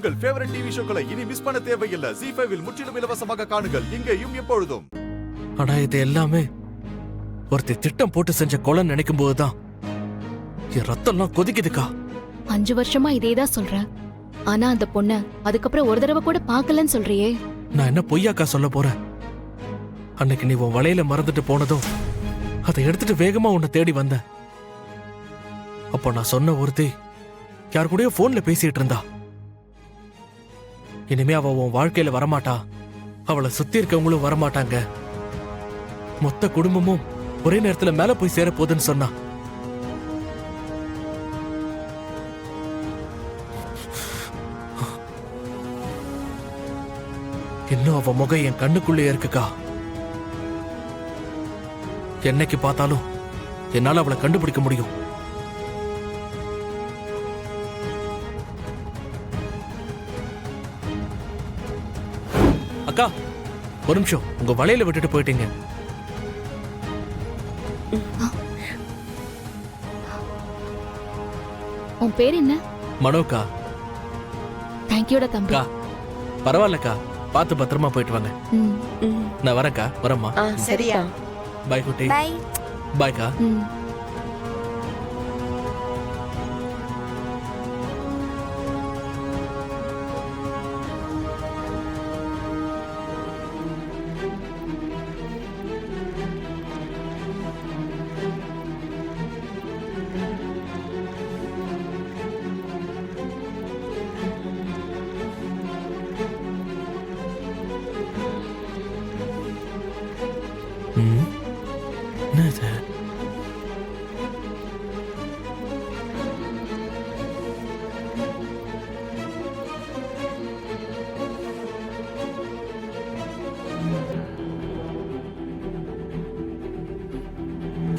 உங்கள் favourite TV ஷோக்களை இனி miss பண்ண தேவையில்லை. ZEE5 இல் முற்றிலும் இலவசமாக காணுங்கள், இங்கேயும் எப்பொழுதும். ஆனா இது எல்லாமே ஒருத்தி திட்டம் போட்டு செஞ்ச கொலை நினைக்கும் போதுதான் என் ரத்தம்லாம் கொதிக்குதுக்கா. 5 வருஷமா இதேதான் சொல்றேன். ஆனா அந்த பொண்ண அதுக்கப்புறம் ஒரு தடவை கூட பார்க்கலன்னு சொல்றியே. நான் என்ன பொய்யாக்கா சொல்ல போறேன்? அன்னைக்கு நீ உன் வலையில மறந்துட்டு போனதும் அதை எடுத்துட்டு வேகமா உன்னை தேடி வந்தேன். அப்போ நான் சொன்ன ஒருத்தி யார் கூடயோ போன்ல பேசிட்டு இருந்தா. இனிமே அவ உன் வாழ்க்கையில வரமாட்டா, அவளை சுத்தி இருக்கவங்களும் வரமாட்டாங்க, மொத்த குடும்பமும் ஒரே நேரத்துல மேல போய் சேர போகுதுன்னு சொன்னா. இன்னும் அவ முகம் என் கண்ணுக்குள்ளே இருக்குக்கா. என்னைக்கு பார்த்தாலும் என்னால அவளை கண்டுபிடிக்க முடியும். அக்கா ஒரு நிமிஷம், உங்க வலையில விட்டுட்டு போயிட்டீங்க. உன் பேர் என்ன? மனோக்கா. தேங்க்யூடா தம்பி. பரவாயில்லக்கா, பார்த்து பத்திரமா போயிட்டு வாங்க. நான் வரேன்க்கா. வரேம்மா. சரியா? பாய் குட்டி. பாய். பாய்க்கா. என்னது?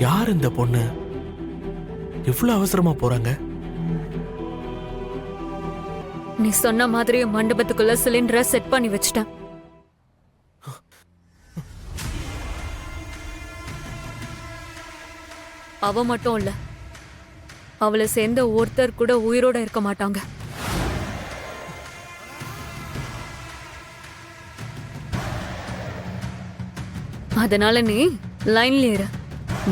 யார் இந்த பொண்ணு? இவ்வளவு அவசரமா போறாங்க? நீ சொன்ன மாதிரியே மண்டபத்துக்குள்ள சிலிண்டரை செட் பண்ணி வச்சிட்டேன். அவ மட்டும் இல்ல, அவளை சேர்ந்த ஒருத்தர் கூட உயிரோட இருக்க மாட்டாங்க. அதனால நீ லைன்ல இரு,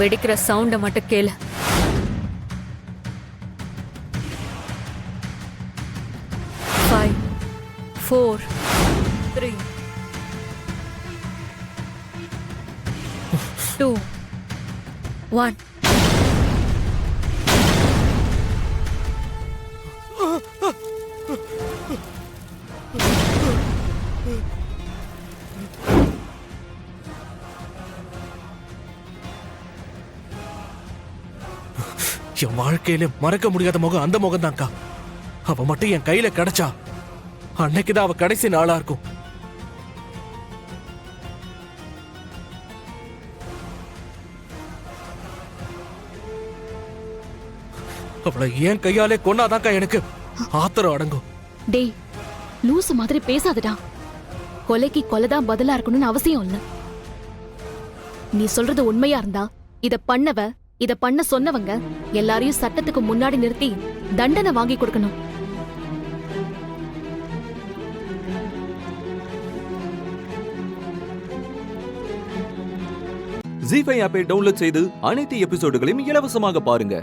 வெடிக்கிற சவுண்ட மட்டும் கேளு. Five, 4, 3, 2, 1. என் வாழ்க்கையில மறக்க முடியாத முகம் அந்த முகம் தான்க்கா. அவ மட்டும் என் கையில கிடைச்சா அன்னைக்குதான் அவ கடைசி நாளா இருக்கும். அவளை என் கையாலே கொன்னாதான்க்கா எனக்கு ஆத்திரம் அடங்கும். டேய், லூசு மாதிரி பேசாதடா. கொலைக்கு கொலைதான் பதிலா இருக்கணும்னு அவசியம் இல்ல. நீ சொல்றது உண்மையா இருந்தா இத பண்ண சொன்னவங்க எல்லாரையும் சட்டத்துக்கு முன்னாடி நிறுத்தி தண்டனை வாங்கி கொடுக்கணும். ZEE5 ஆப்பை டவுன்லோட் செய்து அனைத்து எபிசோடுகளையும் இலவசமாக பாருங்க.